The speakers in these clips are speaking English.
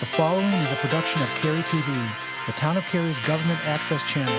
The following is a production of Cary TV, the Town of Cary's government access channel.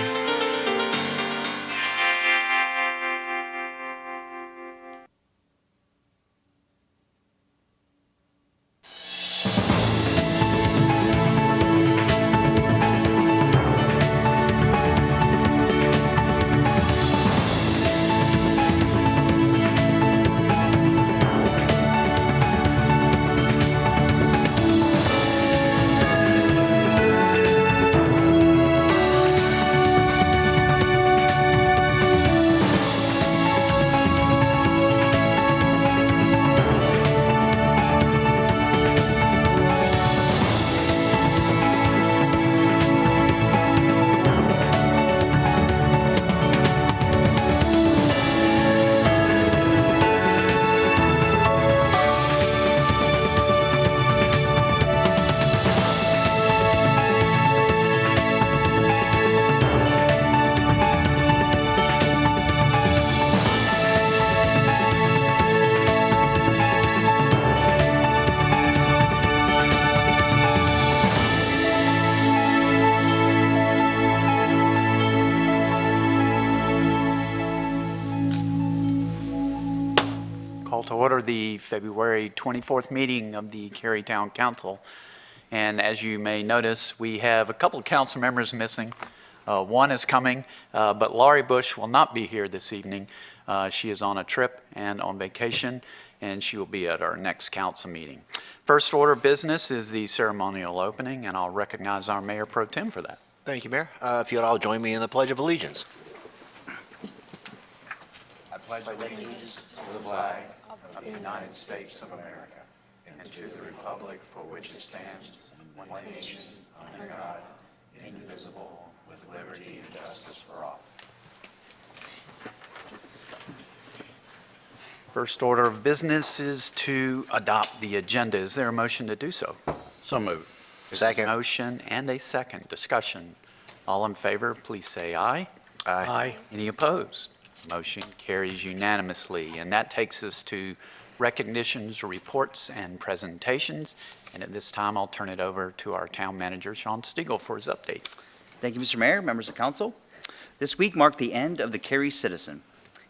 Call to order the February 24th meeting of the Cary Town Council. And as you may notice, we have a couple of council members missing. One is coming, but Laurie Bush will not be here this evening. She is on a trip and on vacation, and she will be at our next council meeting. First order of business is the ceremonial opening, and I'll recognize our Mayor Pro Tem for that. Thank you, Mayor. If you'd all join me in the Pledge of Allegiance. I pledge allegiance to the flag of the United States of America and to the republic for which it stands, one nation, under God, indivisible, with liberty and justice for all. First order of business is to adopt the agenda. Is there a motion to do so? So moved. Second. Motion and a second. Discussion. All in favor, please say aye. Aye. Any opposed? Motion carries unanimously. And that takes us to recognitions, reports, and presentations. And at this time, I'll turn it over to our town manager, Sean Stegall, for his update. Thank you, Mr. Mayor, members of council. This week marked the end of the Cary Citizen,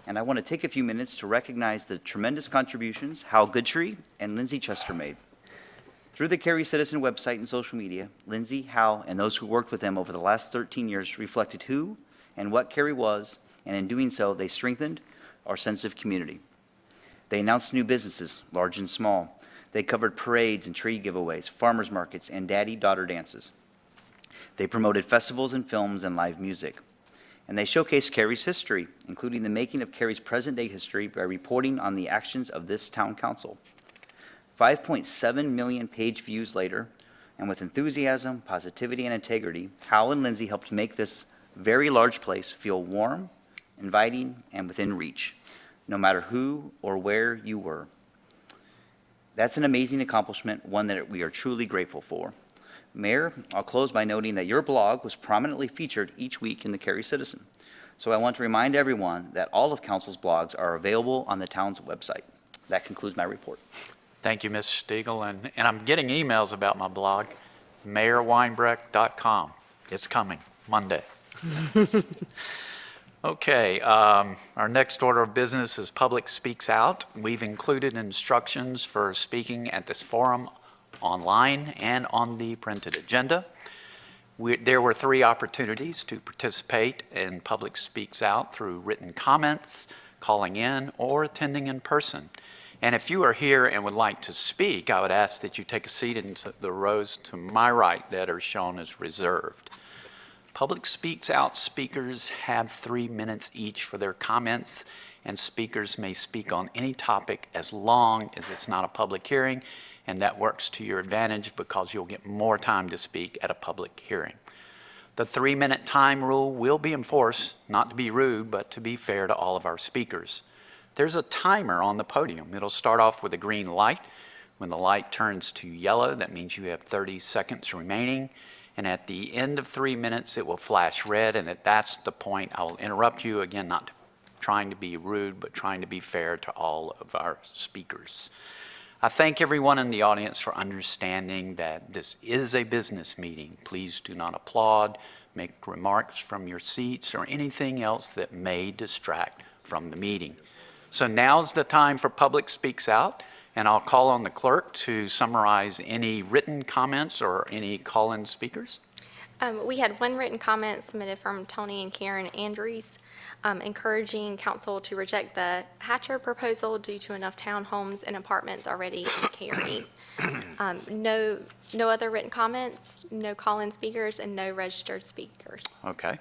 and I want to take a few minutes to recognize the tremendous contributions Hal Goodtree and Lindsay Chester made. Through the Cary Citizen website and social media, Lindsay, Hal, and those who worked with them over the last 13 years reflected who and what Cary was, and in doing so, they strengthened our sense of community. They announced new businesses, large and small. They covered parades and tree giveaways, farmers markets, and daddy-daughter dances. They promoted festivals and films and live music. And they showcased Cary's history, including the making of Cary's present-day history by reporting on the actions of this town council. 5.7 million page views later, and with enthusiasm, positivity, and integrity, Hal and Lindsay helped make this very large place feel warm, inviting, and within reach, no matter who or where you were. That's an amazing accomplishment, one that we are truly grateful for. Mayor, I'll close by noting that your blog was prominently featured each week in the Cary Citizen. So I want to remind everyone that all of council's blogs are available on the town's website. That concludes my report. Thank you, Ms. Stegall. And I'm getting emails about my blog, mayorweinbrecht.com. It's coming Monday. Okay, our next order of business is Public Speaks Out. We've included instructions for speaking at this forum online and on the printed agenda. There were 3 opportunities to participate in Public Speaks Out through written comments, calling in, or attending in person. And if you are here and would like to speak, I would ask that you take a seat in the rows to my right that are shown as reserved. Public Speaks Out speakers have 3 minutes each for their comments, and speakers may speak on any topic as long as it's not a public hearing, and that works to your advantage because you'll get more time to speak at a public hearing. The 3-minute time rule will be enforced, not to be rude, but to be fair to all of our speakers. There's a timer on the podium. It'll start off with a green light. When the light turns to yellow, that means you have 30 seconds remaining. And at the end of 3 minutes, it will flash red, and that's the point I will interrupt you, again, not trying to be rude, but trying to be fair to all of our speakers. I thank everyone in the audience for understanding that this is a business meeting. Please do not applaud, make remarks from your seats, or anything else that may distract from the meeting. So now's the time for Public Speaks Out, and I'll call on the clerk to summarize any written comments or any call-in speakers. We had one written comment submitted from Tony and Karen Andrews, encouraging council to reject the Hatcher proposal due to enough townhomes and apartments already in Cary. No other written comments, no call-in speakers, and no registered speakers. Okay.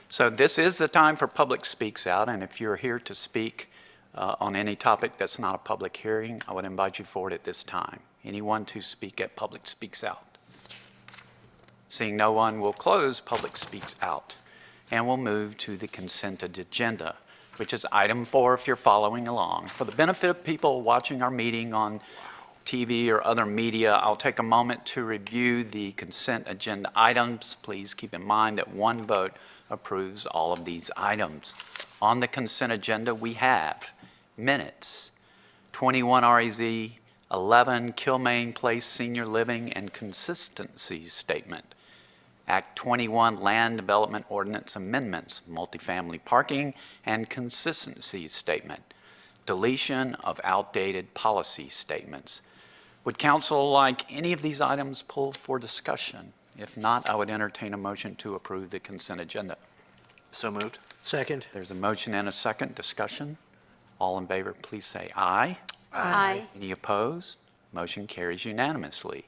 So this is the time for Public Speaks Out, and if you're here to speak on any topic that's not a public hearing, I would invite you forward at this time. Anyone to speak at Public Speaks Out? Seeing no one, we'll close Public Speaks Out, and we'll move to the consent agenda, which is item 4 if you're following along. For the benefit of people watching our meeting on TV or other media, I'll take a moment to review the consent agenda items. Please keep in mind that one vote approves all of these items. On the consent agenda, we have minutes, 21 REZ, 11 Kilmaine Place Senior Living and Consistency Statement, Act 21 Land Development Ordinance Amendments, Multifamily Parking and Consistency Statement, deletion of outdated policy statements. Would council like any of these items pulled for discussion? If not, I would entertain a motion to approve the consent agenda. So moved. Second. There's a motion and a second. Discussion. All in favor, please say aye. Aye. Any opposed? Motion carries unanimously.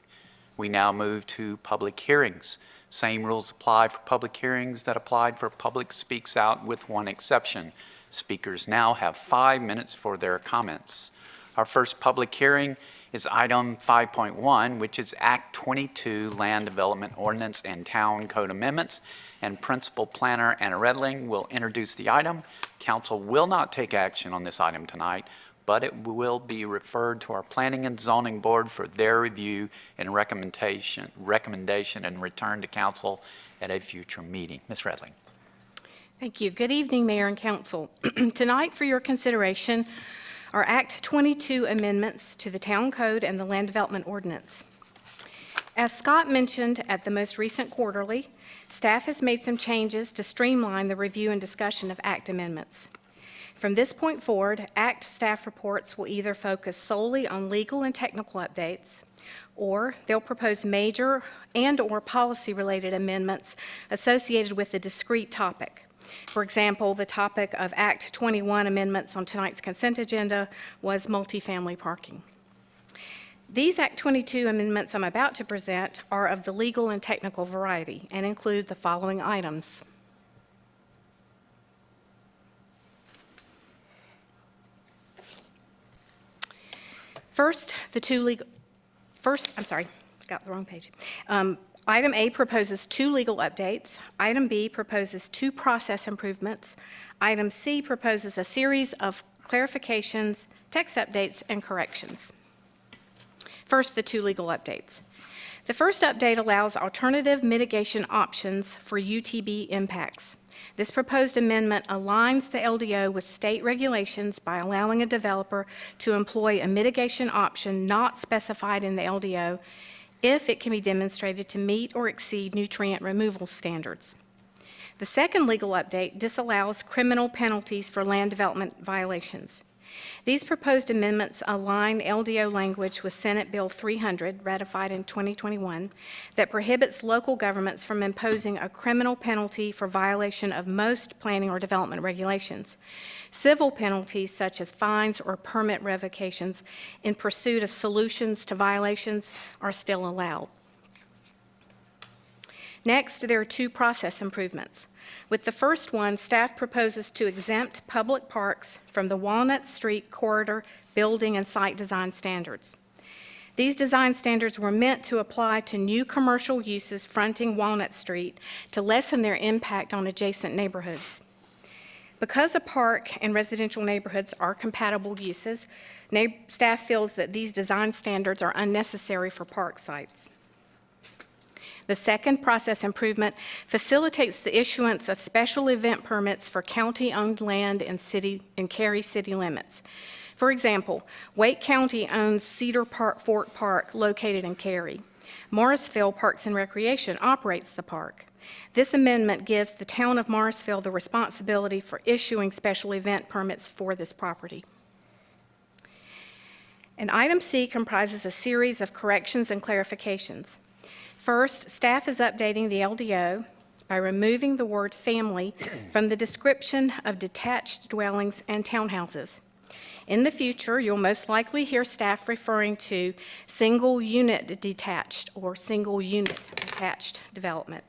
We now move to public hearings. Same rules apply for public hearings that applied for Public Speaks Out, with one exception. Speakers now have 5 minutes for their comments. Our first public hearing is item 5.1, which is Act 22 Land Development Ordinance and Town Code Amendments, and Principal Planner Anna Redling will introduce the item. Council will not take action on this item tonight, but it will be referred to our Planning and Zoning Board for their review and recommendation and return to council at a future meeting. Ms. Redling. Thank you. Good evening, Mayor and Council. Tonight, for your consideration, are Act 22 amendments to the Town Code and the Land Development Ordinance. As Scott mentioned at the most recent quarterly, staff has made some changes to streamline the review and discussion of Act amendments. From this point forward, Act staff reports will either focus solely on legal and technical updates, or they'll propose major and/or policy-related amendments associated with a discrete topic. For example, the topic of Act 21 amendments on tonight's consent agenda was multifamily parking. These Act 22 amendments I'm about to present are of the legal and technical variety and include the following items. Got the wrong page. Item A proposes 2 legal updates. Item B proposes 2 process improvements. Item C proposes a series of clarifications, text updates, and corrections. First, the 2 legal updates. The first update allows alternative mitigation options for UTB impacts. This proposed amendment aligns the LDO with state regulations by allowing a developer to employ a mitigation option not specified in the LDO if it can be demonstrated to meet or exceed nutrient removal standards. The second legal update disallows criminal penalties for land development violations. These proposed amendments align LDO language with Senate Bill 300, ratified in 2021, that prohibits local governments from imposing a criminal penalty for violation of most planning or development regulations. Civil penalties such as fines or permit revocations in pursuit of solutions to violations are still allowed. Next, there are 2 process improvements. With the first one, staff proposes to exempt public parks from the Walnut Street Corridor building and site design standards. These design standards were meant to apply to new commercial uses fronting Walnut Street to lessen their impact on adjacent neighborhoods. Because a park and residential neighborhoods are compatible uses, staff feels that these design standards are unnecessary for park sites. The second process improvement facilitates the issuance of special event permits for county-owned land in Cary city limits. For example, Wake County owns Cedar Fork Park located in Cary. Morrisville Parks and Recreation operates the park. This amendment gives the town of Morrisville the responsibility for issuing special event permits for this property. And item C comprises a series of corrections and clarifications. First, staff is updating the LDO by removing the word family from the description of detached dwellings and townhouses. In the future, you'll most likely hear staff referring to single unit detached or single unit attached development.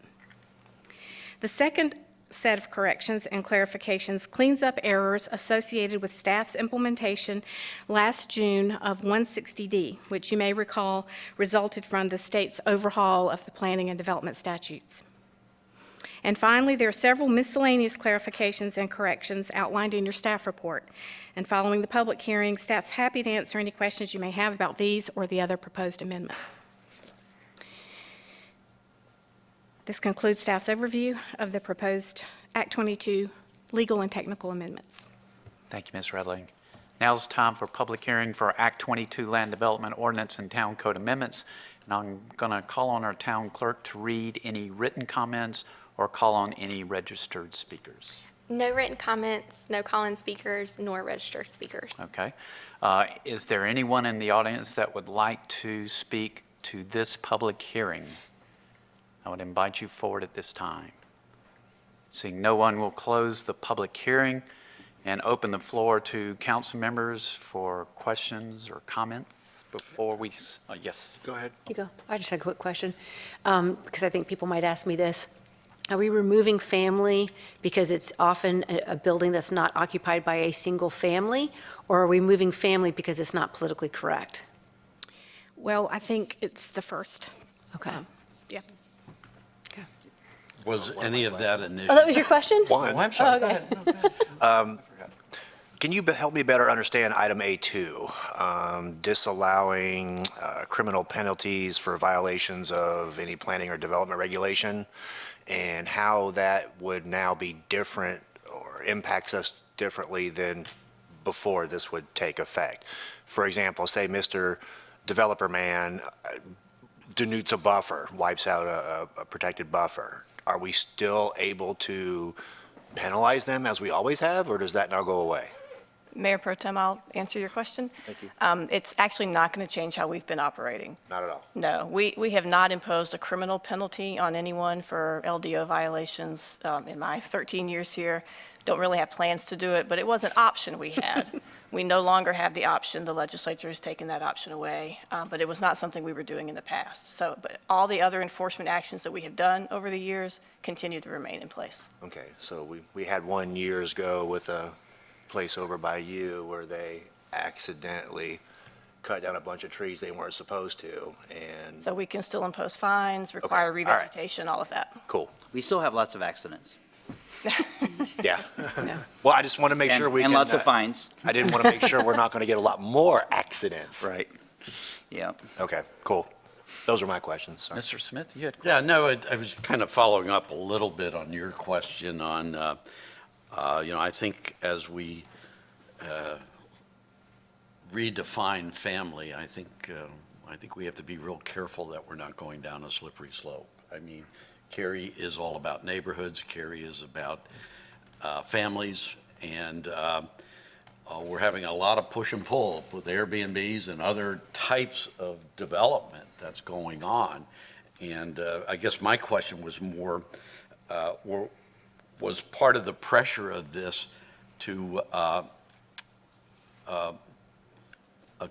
The second set of corrections and clarifications cleans up errors associated with staff's implementation last June of 160D, which you may recall resulted from the state's overhaul of the planning and development statutes. And finally, there are several miscellaneous clarifications and corrections outlined in your staff report. And following the public hearing, staff's happy to answer any questions you may have about these or the other proposed amendments. This concludes staff's overview of the proposed Act 22 legal and technical amendments. Thank you, Ms. Redling. Now's time for public hearing for Act 22 Land Development Ordinance and Town Code Amendments. And I'm going to call on our town clerk to read any written comments or call on any registered speakers. No written comments, no call-in speakers, nor registered speakers. Okay. Is there anyone in the audience that would like to speak to this public hearing? I would invite you forward at this time. Seeing no one, will close the public hearing and open the floor to council members for questions or comments before we, yes. Go ahead. You go. I just had a quick question, because I think people might ask me this. Are we removing family because it's often a building that's not occupied by a single family, or are we moving family because it's not politically correct? Well, I think it's the first. Okay. Yeah. Was any of that initial? Oh, that was your question? One. Oh, I'm sorry. Oh, okay. Can you help me better understand item A2, disallowing criminal penalties for violations of any planning or development regulation, and how that would now be different or impacts us differently than before this would take effect? For example, say Mr. Developer Man denudes a buffer, wipes out a protected buffer. Are we still able to penalize them as we always have, or does that now go away? Mayor Pro Tem, I'll answer your question. Thank you. It's actually not going to change how we've been operating. Not at all. No, we have not imposed a criminal penalty on anyone for LDO violations in my 13 years here. Don't really have plans to do it, but it was an option we had. We no longer have the option. The legislature has taken that option away, but it was not something we were doing in the past. So, but all the other enforcement actions that we have done over the years continue to remain in place. Okay, so we had one years ago with a place over by you where they accidentally cut down a bunch of trees they weren't supposed to, and, So we can still impose fines, require all right. revegetation, all of that. cool, We still have lots of accidents. yeah. Well, I just want to make sure we can. And lots of fines. I didn't want to make sure we're not going to get a lot more accidents. Right. Yeah. Okay, cool. Those are my questions. Sorry. Mr. Smith, you had Yeah, no, I was kind of following up a little bit on your question on, I think as we redefine family, I think we have to be real careful that we're not going down a slippery slope. I mean, Cary is all about neighborhoods. Cary is about families, and we're having a lot of push and pull with Airbnbs and other types of development that's going on. And I guess my question was more, was part of the pressure of this to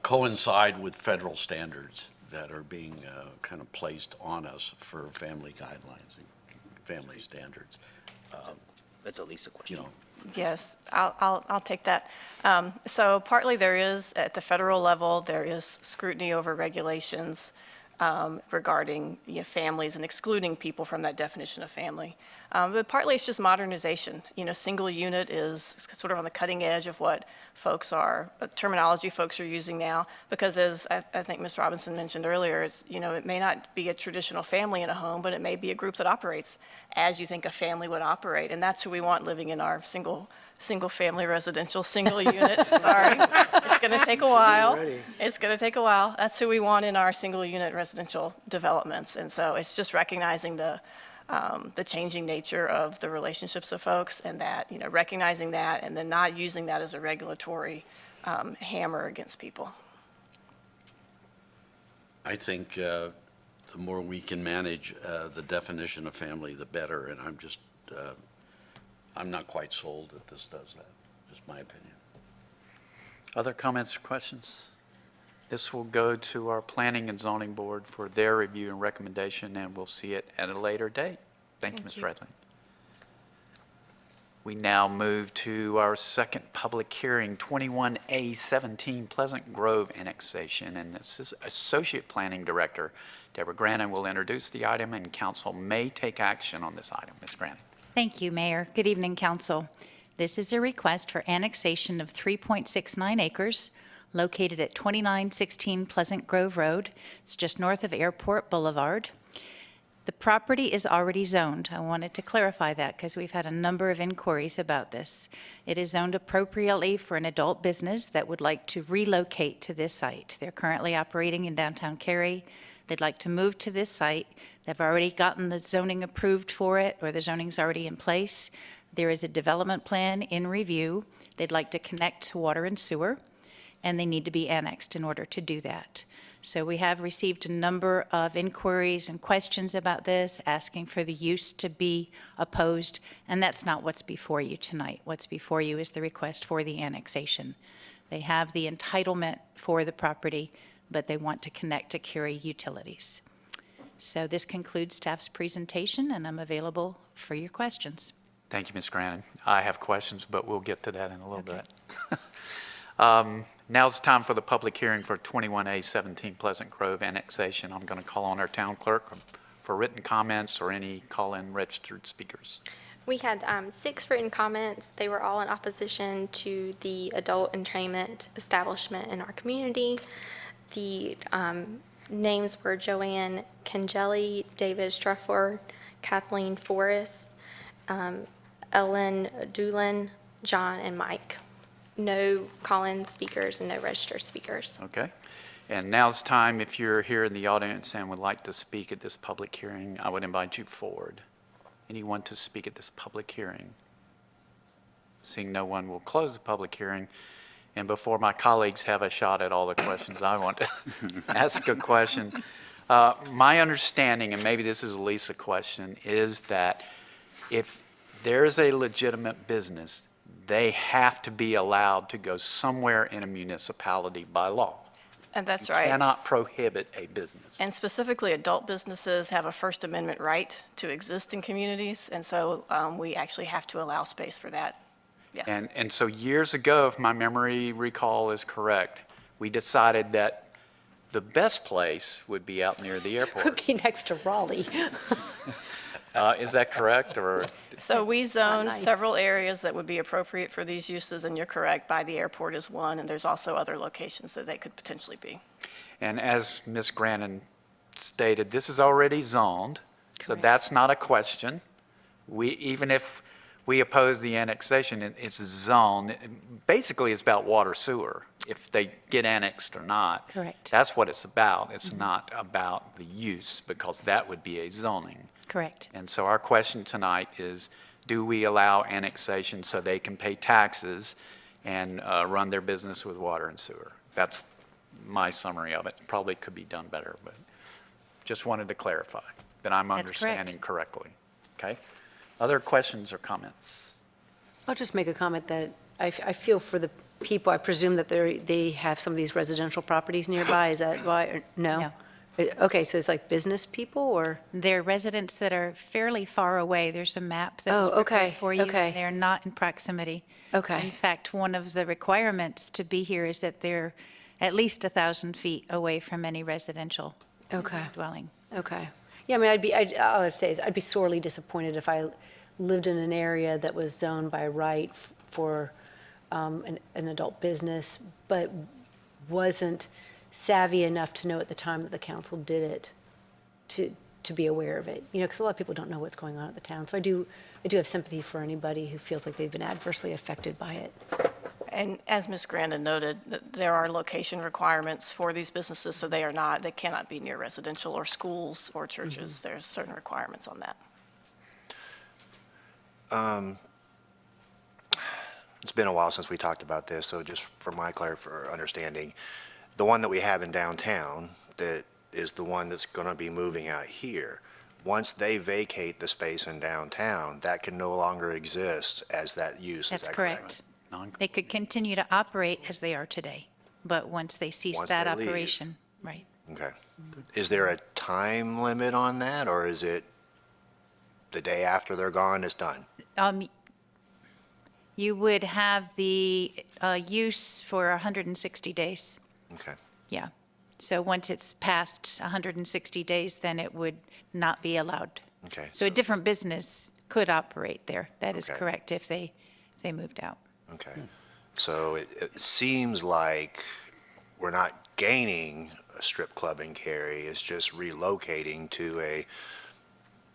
coincide with federal standards that are being kind of placed on us for family guidelines and family standards. That's at least a question. Yes, I'll take that. So partly there is, at the federal level, there is scrutiny over regulations regarding families and excluding people from that definition of family. But partly it's just modernization. You know, single unit is sort of on the cutting edge of what terminology folks are using now, because as I think Ms. Robinson mentioned earlier, it's, you know, it may not be a traditional family in a home, but it may be a group that operates as you think a family would operate, and that's who we want living in our single-family residential, single unit, sorry. It's going to take a while. It's going to take a while. That's who we want in our single-unit residential developments, and so it's just recognizing the changing nature of the relationships of folks, and that, you know, recognizing that and then not using that as a regulatory hammer against people. I think the more we can manage the definition of family, the better, and I'm not quite sold that this does that, just my opinion. Other comments or questions? This will go to our Planning and Zoning Board for their review and recommendation, and we'll see it at a later date. Thank you, Ms. Redlin. We now move to our second public hearing, 21A17 Pleasant Grove annexation, and this is Associate Planning Director Deborah Grannon will introduce the item, and council may take action on this item. Ms. Grannon. Thank you, Mayor. Good evening, Council. This is a request for annexation of 3.69 acres located at 2916 Pleasant Grove Road. It's just north of Airport Boulevard. The property is already zoned. I wanted to clarify that because we've had a number of inquiries about this. It is zoned appropriately for an adult business that would like to relocate to this site. They're currently operating in downtown Cary. They'd like to move to this site. They've already gotten the zoning approved for it, or the zoning's already in place. There is a development plan in review. They'd like to connect to water and sewer, and they need to be annexed in order to do that. So we have received a number of inquiries and questions about this, asking for the use to be opposed, and that's not what's before you tonight. What's before you is the request for the annexation. They have the entitlement for the property, but they want to connect to Cary utilities. So this concludes staff's presentation, and I'm available for your questions. Thank you, Ms. Grannon. I have questions, but we'll get to that in a little bit. Now it's time for the public hearing for 21A17 Pleasant Grove annexation. I'm going to call on our town clerk for written comments or any call-in registered speakers. We had 6 written comments. They were all in opposition to the adult entertainment establishment in our community. The names were Joanne Cangeli, David Strufford, Kathleen Forrest, Ellen Doolin, John, and Mike. No call-in speakers and no registered speakers. Okay. And now it's time, if you're here in the audience and would like to speak at this public hearing, I would invite you forward. Anyone to speak at this public hearing? Seeing no one, we'll close the public hearing. And before my colleagues have a shot at all the questions, I want to ask a question. My understanding, and maybe this is a Lisa question, is that if there's a legitimate business, they have to be allowed to go somewhere in a municipality by law. And that's You right. cannot prohibit a business. And specifically, adult businesses have a First Amendment right to exist in communities, and so we actually have to allow space for that. Yes. And so years ago, if my memory recall is correct, we decided that the best place would be out near the airport. Would be next to Raleigh. Is that correct, or? So we zoned nice. several areas that would be appropriate for these uses, and you're correct, by the airport is one, and there's also other locations that they could potentially be. And as Ms. Grannon stated, this is already zoned, so Correct. that's not a question. Even if we oppose the annexation, it's zoned. Basically, it's about water sewer, if they get annexed or not. Correct. That's what it's about. It's not about the use, because that would be a zoning. Correct. And so our question tonight is, do we allow annexation so they can pay taxes and run their business with water and sewer? That's my summary of it. Probably could be done better, but just wanted to clarify that I'm That's correct. understanding correctly. Okay? Other questions or comments? I'll just make a comment that I feel for the people. I presume that they have some of these residential properties nearby. Is that why? Or no? No. Okay, so it's like business people, or? They're residents that are fairly far away. There's a map that was Oh, okay, prepared for you. okay. They're not in proximity. Okay. In fact, one of the requirements to be here is that they're at least 1,000 feet away from any residential Okay. dwelling. Okay. Yeah, I mean, all I'd say is I'd be sorely disappointed if I lived in an area that was zoned by right for an adult business, but wasn't savvy enough to know at the time that the council did it to be aware of it. You know, because a lot of people don't know what's going on at the town. So I do have sympathy for anybody who feels like they've been adversely affected by it. And as Ms. Grandin noted, there are location requirements for these businesses, so they cannot be near residential or schools or churches. There's certain requirements on that. It's been a while since we talked about this, so just for my for understanding, the one that we have in downtown, that is the one that's going to be moving out here, once they vacate the space in downtown, that can no longer exist as that use. That's Is that correct. They could continue to operate as they are today, but once they cease Once that they leave. operation, right. Okay. Is there a time limit on that, or is it the day after they're gone, it's done? You would have the use for 160 days. Okay. Yeah. So once it's past 160 days, then it would not be allowed. Okay. So a different business could operate there. That is Okay. correct if they moved out. Okay. So it seems like we're not gaining a strip club in Cary. It's just relocating to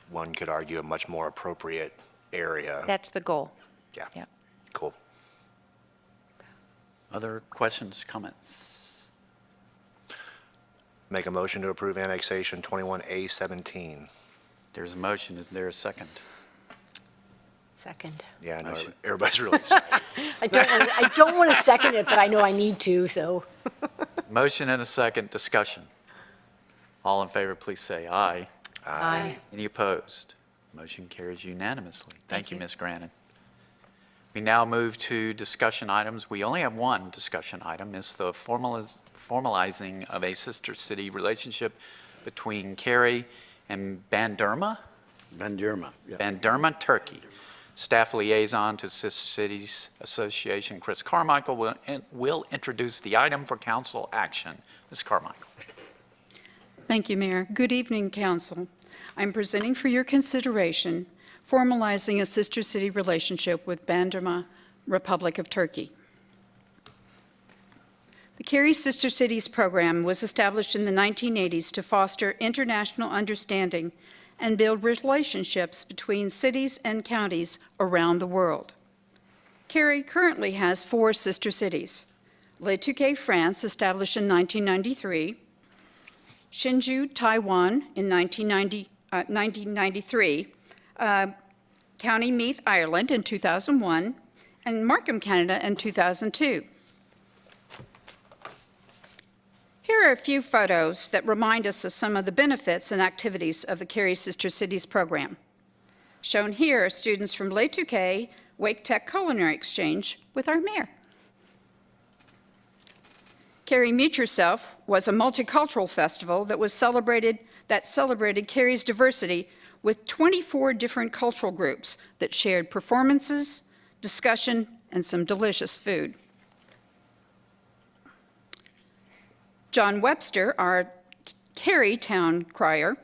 one could argue, a much more appropriate area. That's the goal. Yeah. Yeah. Cool. Other questions, comments? Make a motion to approve annexation 21A17. There's a motion. Is there a second? Second. Yeah, I know, Motion. everybody's really excited. I don't want to second it, but I know I need to, so. Motion and a second. Discussion. All in favor, please say aye. Aye. Any opposed? Motion carries unanimously. Thank you, you. Ms. Grannon. We now move to discussion items. We only have one discussion item. It's the formalizing of a sister city relationship between Cary and Bandurma, Turkey. Staff liaison to Sister Cities Association, Chris Carmichael, will introduce the item for council action. Ms. Carmichael. Thank you, Mayor. Good evening, Council. I'm presenting for your consideration formalizing a sister city relationship with Bandurma, Republic of Turkey. The Cary Sister Cities program was established in the 1980s to foster international understanding and build relationships between cities and counties around the world. Cary currently has 4 sister cities: Le Touquet, France, established in 1993, Hsinchu, Taiwan in 1993, County Meath, Ireland in 2001, and Markham, Canada in 2002. Here are a few photos that remind us of some of the benefits and activities of the Cary Sister Cities program. Shown here are students from Le Touquet Wake Tech Culinary Exchange with our mayor. Cary Meet Yourself was a multicultural festival that celebrated Cary's diversity with 24 different cultural groups that shared performances, discussion, and some delicious food. John Webster, our Cary town crier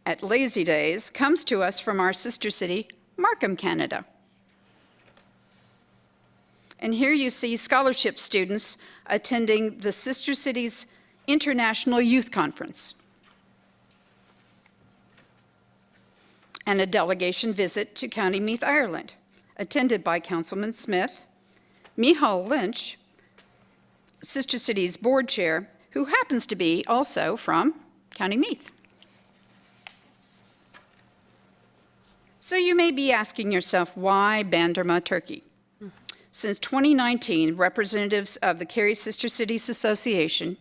at Lazy Days, comes to us from our sister city, Markham, Canada. And here you see scholarship students attending the Sister Cities International Youth Conference, and a delegation visit to County Meath, Ireland, attended by Councilman Smith, Michal Lynch, Sister Cities board chair, who happens to be also from County Meath. So you may be asking yourself, why Bandurma, Turkey? Since 2019, representatives of the Cary Sister Cities Association,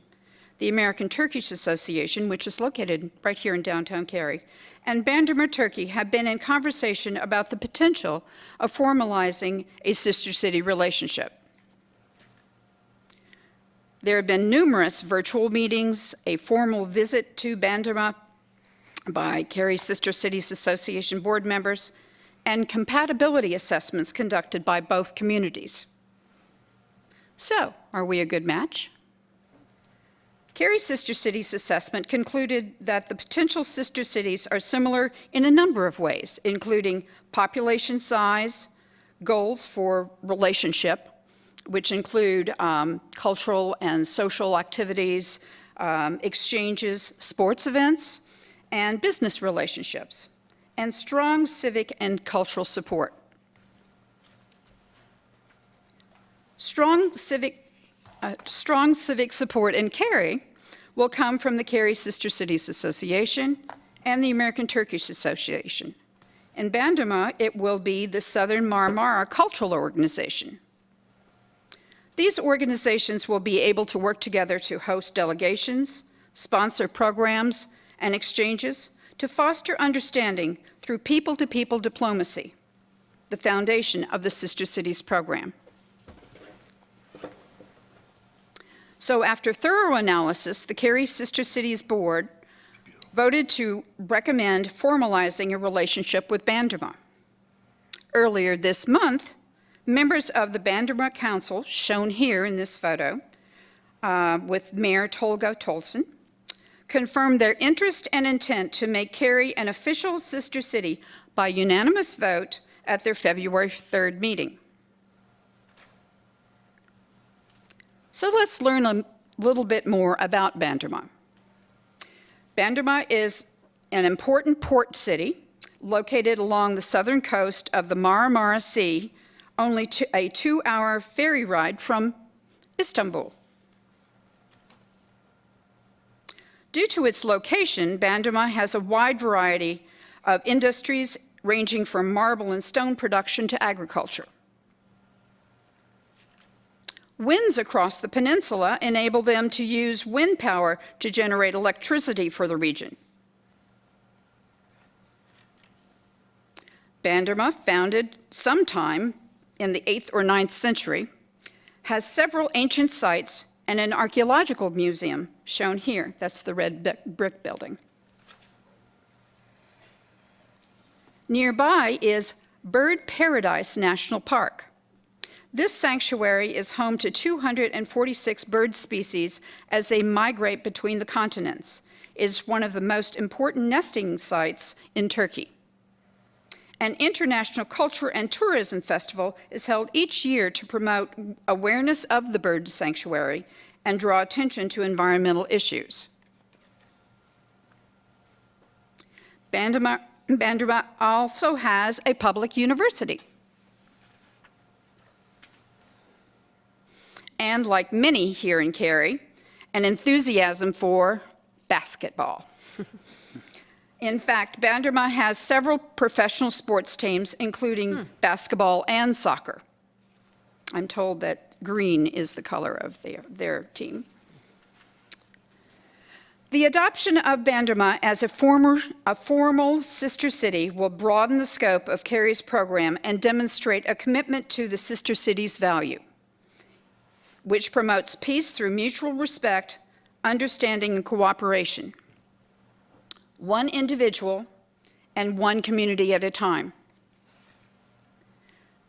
the American Turkish Association, which is located right here in downtown Cary, and Bandurma, Turkey have been in conversation about the potential of formalizing a sister city relationship. There have been numerous virtual meetings, a formal visit to Bandurma by Cary Sister Cities Association board members, and compatibility assessments conducted by both communities. So, are we a good match? Cary Sister Cities assessment concluded that the potential sister cities are similar in a number of ways, including population size, goals for relationship, which include cultural and social activities, exchanges, sports events, and business relationships, and strong civic and cultural support. Strong civic support in Cary will come from the Cary Sister Cities Association and the American Turkish Association. In Bandırma, it will be the Southern Marmara Cultural Organization. These organizations will be able to work together to host delegations, sponsor programs and exchanges to foster understanding through people-to-people diplomacy, the foundation of the Sister Cities program. So after thorough analysis, the Cary Sister Cities Board voted to recommend formalizing a relationship with Bandırma. Earlier this month, members of the Bandırma Council, shown here in this photo, with Mayor Tolga Tolson, confirmed their interest and intent to make Cary an official sister city by unanimous vote at their February 3rd meeting. So let's learn a little bit more about Bandırma. Bandırma is an important port city located along the southern coast of the Marmara Sea, only a 2-hour ferry ride from Istanbul. Due to its location, Bandırma has a wide variety of industries ranging from marble and stone production to agriculture. Winds across the peninsula enable them to use wind power to generate electricity for the region. Bandırma, founded sometime in the 8th or 9th century, has several ancient sites and an archaeological museum shown here. That's the red brick building. Nearby is Bird Paradise National Park. This sanctuary is home to 246 bird species as they migrate between the continents. It is one of the most important nesting sites in Turkey. An international culture and tourism festival is held each year to promote awareness of the bird sanctuary and draw attention to environmental issues. Bandırma also has a public university. And like many here in Cary, an enthusiasm for basketball. In fact, Bandırma has several professional sports teams, including basketball and soccer. I'm told that green is the color of their team. The adoption of Bandırma as a formal sister city will broaden the scope of Cary's program and demonstrate a commitment to the sister city's value, which promotes peace through mutual respect, understanding, and cooperation. One individual and one community at a time.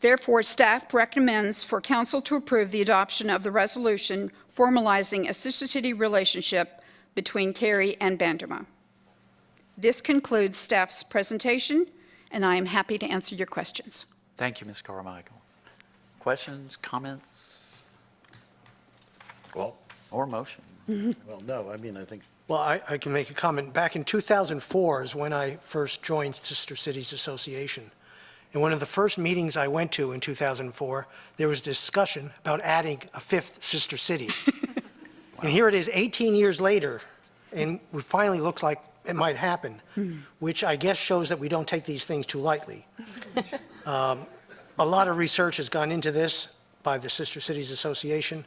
Therefore, staff recommends for council to approve the adoption of the resolution formalizing a sister city relationship between Cary and Bandırma. This concludes staff's presentation, and I am happy to answer your questions. Thank you, Ms. Carmichael. Questions, comments, Well, or motion? well, no, I mean, I think, Well, I can make a comment. Back in 2004 is when I first joined Sister Cities Association. And one of the first meetings I went to in 2004, there was discussion about adding a 5th sister city. And here it is 18 years later, and it finally looks like it might happen, which I guess shows that we don't take these things too lightly. A lot of research has gone into this by the Sister Cities Association,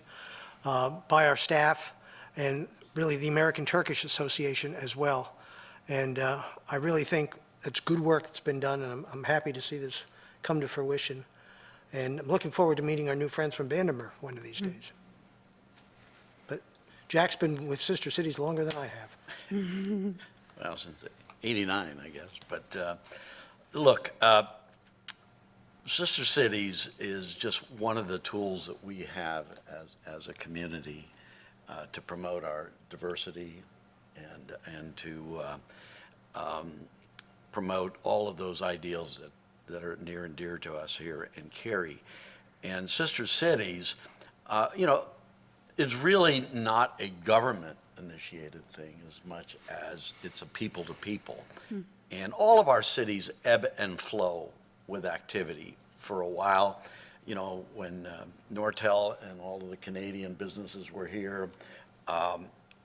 by our staff, and really the American Turkish Association as well. And I really think it's good work that's been done, and I'm happy to see this come to fruition. And I'm looking forward to meeting our new friends from Bandırma one of these days. But Jack's been with Sister Cities longer than I have. well, since '89, I guess. But look, Sister Cities is just one of the tools that we have as a community to promote our diversity and to promote all of those ideals that are near and dear to us here in Cary. And Sister Cities, is really not a government-initiated thing as much as it's a people-to-people. And all of our cities ebb and flow with activity. For a while, when Nortel and all of the Canadian businesses were here,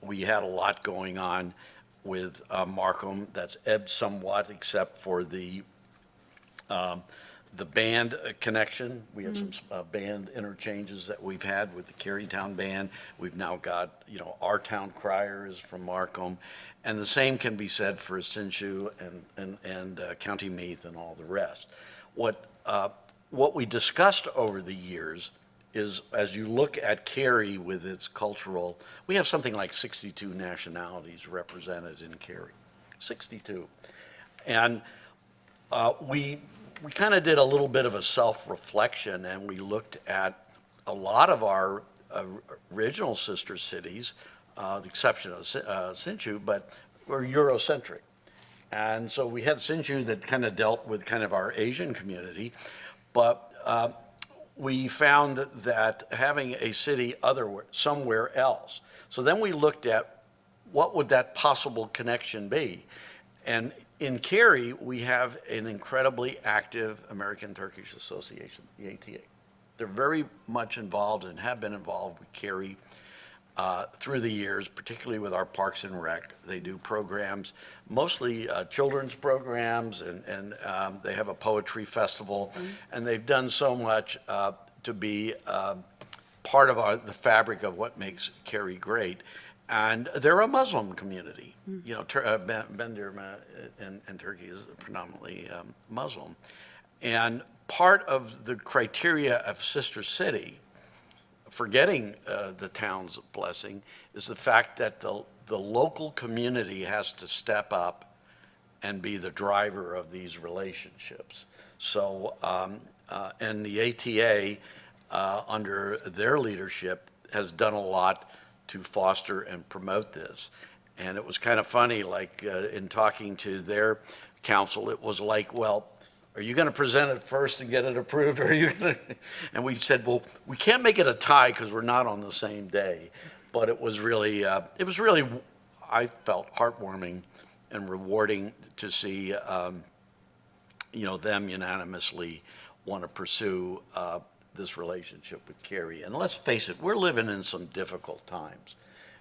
we had a lot going on with Markham. That's ebbed somewhat, except for the band connection. We have some band interchanges that we've had with the Carytown Band. We've now got, our town crier is from Markham. And the same can be said for Sinchu and County Meath and all the rest. What we discussed over the years is, as you look at Cary with its cultural, we have something like 62 nationalities represented in Cary, 62. And we kind of did a little bit of a self-reflection, and we looked at a lot of our original sister cities, the exception of Sinchu, but were Eurocentric. And so we had Sinchu that kind of dealt with kind of our Asian community, but we found that having a city somewhere else. So then we looked at what would that possible connection be. And in Cary, we have an incredibly active American Turkish Association, the ATA. They're very much involved and have been involved with Cary through the years, particularly with our Parks and Rec. They do programs, mostly children's programs, and they have a poetry festival, and they've done so much to be part of the fabric of what makes Cary great. And they're a Muslim community. Benderma and Turkey is predominantly Muslim. And part of the criteria of Sister City, forgetting the town's blessing, is the fact that the local community has to step up and be the driver of these relationships. So, and the ATA, under their leadership, has done a lot to foster and promote this. And it was kind of funny, like in talking to their council, it was like, well, are you going to present it first and get it approved, or are you going to? And we said, well, we can't make it a tie because we're not on the same day. But it was really, I felt heartwarming and rewarding to see, them unanimously want to pursue this relationship with Cary. And let's face it, we're living in some difficult times.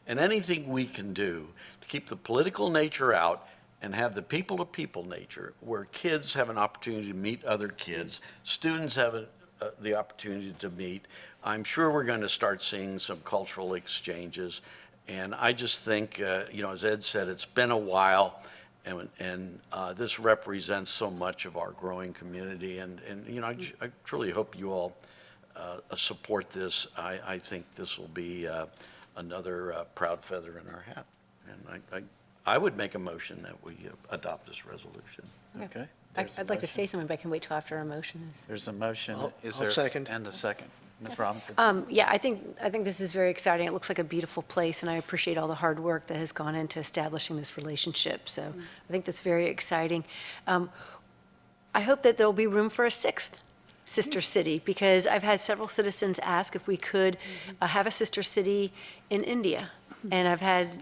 And anything we can do to keep the political nature out and have the people-to-people nature, where kids have an opportunity to meet other kids, students have the opportunity to meet, I'm sure we're going to start seeing some cultural exchanges. And I just think, as Ed said, it's been a while, and this represents so much of our growing community. And I truly hope you all support this. I think this will be another proud feather in our hat. And I would make a motion that we adopt this resolution. Okay. I'd like to say something, but I can wait till after our motion is. There's a motion. Is I'll there second. And a second. Ms. Robinson? Yeah, I think this is very exciting. It looks like a beautiful place, and I appreciate all the hard work that has gone into establishing this relationship. So I think that's very exciting. I hope that there'll be room for a sixth sister city, because I've had several citizens ask if we could have a sister city in India. And I've had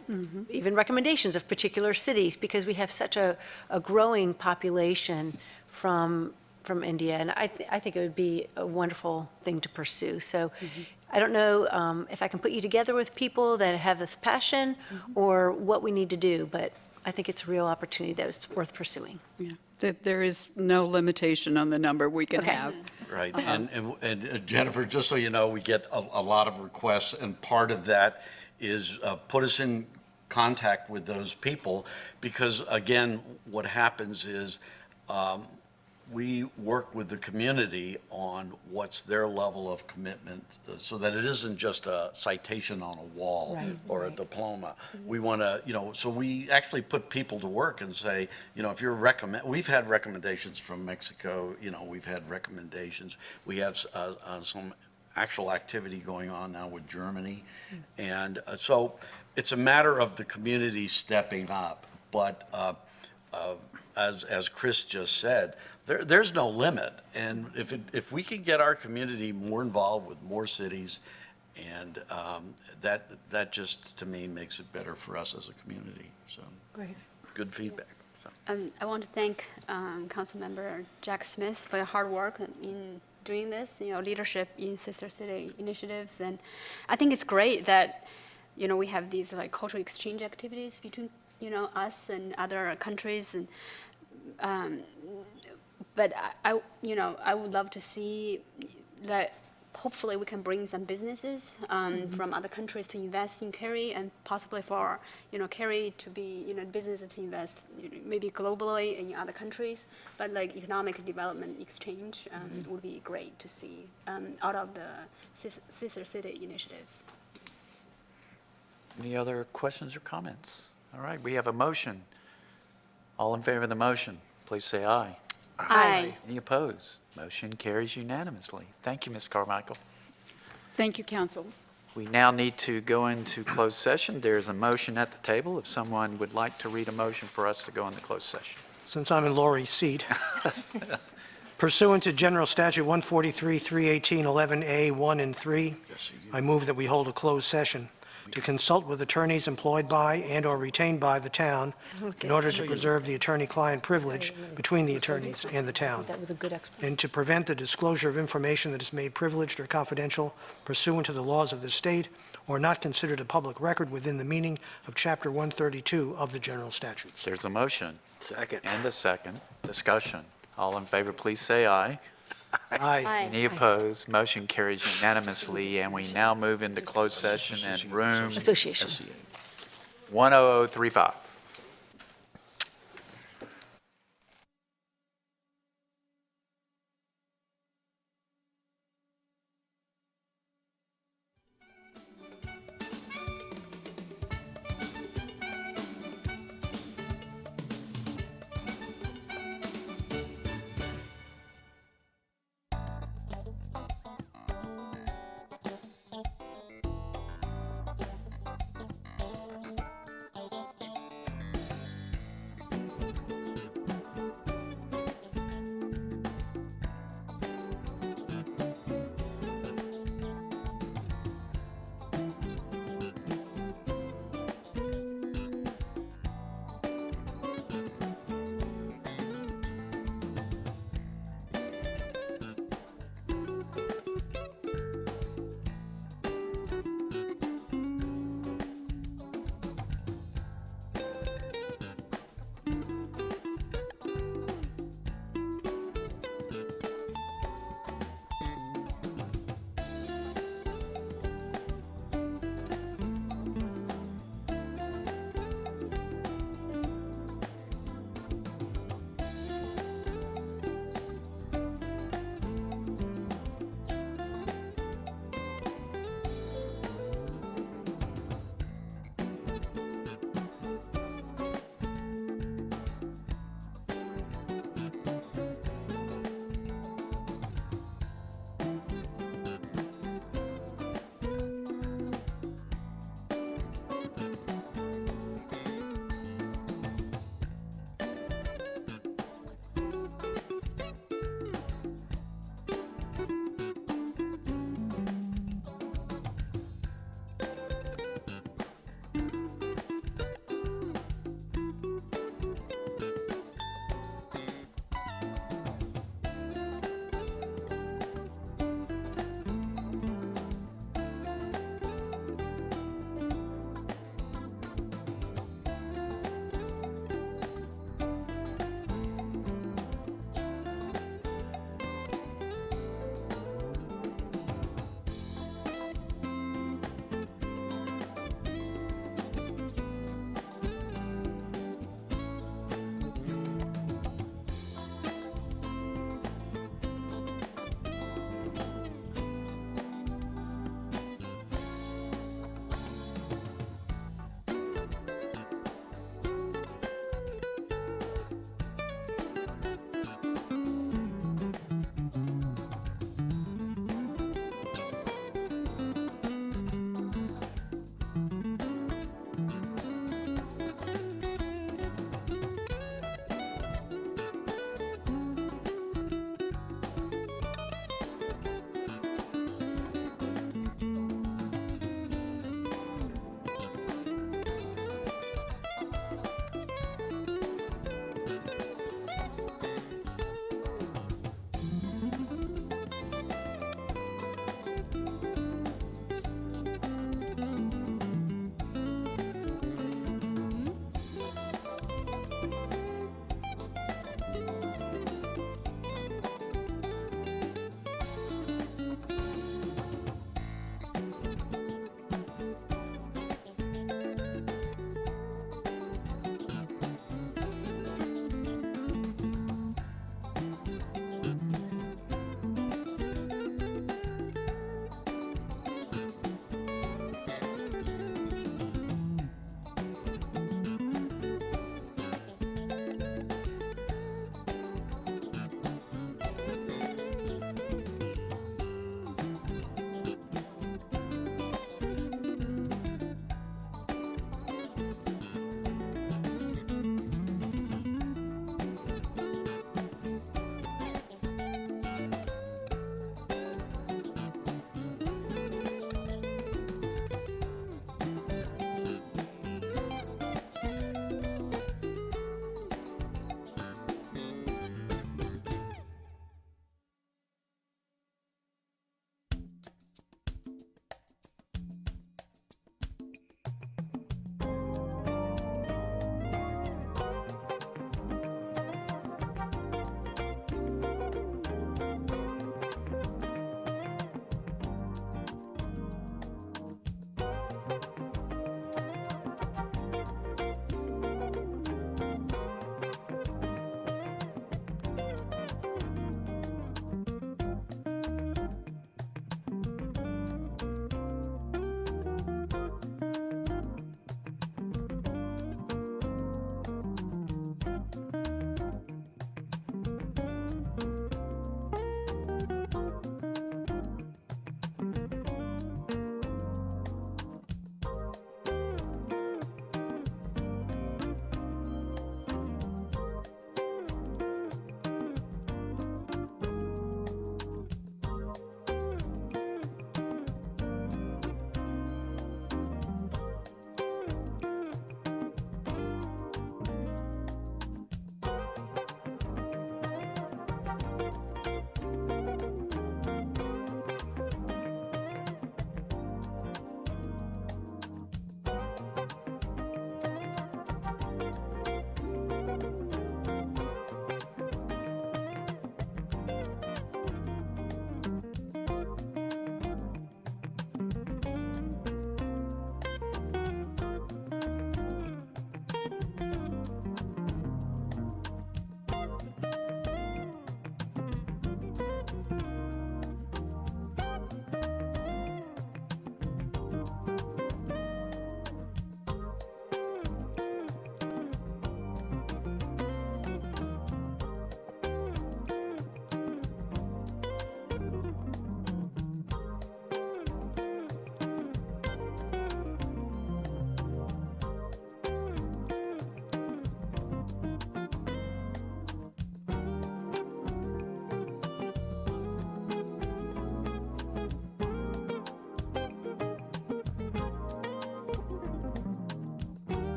even recommendations of particular cities, because we have such a growing population from India. And I think it would be a wonderful thing to pursue. So I don't know if I can put you together with people that have this passion or what we need to do, but I think it's a real opportunity that's worth pursuing. Yeah, there is no limitation on the number we can have. Right, and Jennifer, just so you know, we get a lot of requests, and part of that is put us in contact with those people, because again, what happens is we work with the community on what's their level of commitment, so that it isn't just a citation on a wall or a diploma. We want to, so we actually put people to work and say, if you're we've had recommendations from Mexico, we've had recommendations. We have some actual activity going on now with Germany. And so it's a matter of the community stepping up. But as Chris just said, there's no limit. And if we can get our community more involved with more cities, and that just, to me, makes it better for us as a community. So, Great. good feedback. So. I want to thank Councilmember Jack Smith for your hard work in doing this, leadership in Sister City initiatives. And I think it's great that, we have these like cultural exchange activities between, us and other countries. And, but I would love to see that hopefully we can bring some businesses from other countries to invest in Cary, and possibly for Cary to be businesses to invest maybe globally in other countries. But like economic development exchange would be great to see out of the Sister City initiatives. Any other questions or comments? All right, we have a motion. All in favor of the motion, please say aye. Aye. Any opposed? Motion carries unanimously. Thank you, Ms. Carmichael. Thank you, Council. We now need to go into closed session. There's a motion at the table. If someone would like to read a motion for us to go into closed session. Since I'm in Lori's seat, pursuant to General Statute 143, 318, 11A, 1 and 3, I move that we hold a closed session to consult with attorneys employed by and/or retained by the town in order to preserve the attorney-client privilege between the attorneys and the town, That was a good explanation. and to prevent the disclosure of information that is made privileged or confidential pursuant to the laws of the state or not considered a public record within the meaning of Chapter 132 of the general statutes. There's a motion Second. and a second. Discussion. All in favor, please say aye. Aye. Any opposed? Motion carries unanimously, and we now move into closed session in room Association. 10035.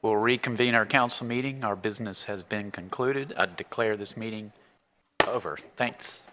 We'll reconvene our council meeting. Our business has been concluded. I declare this meeting over. Thanks.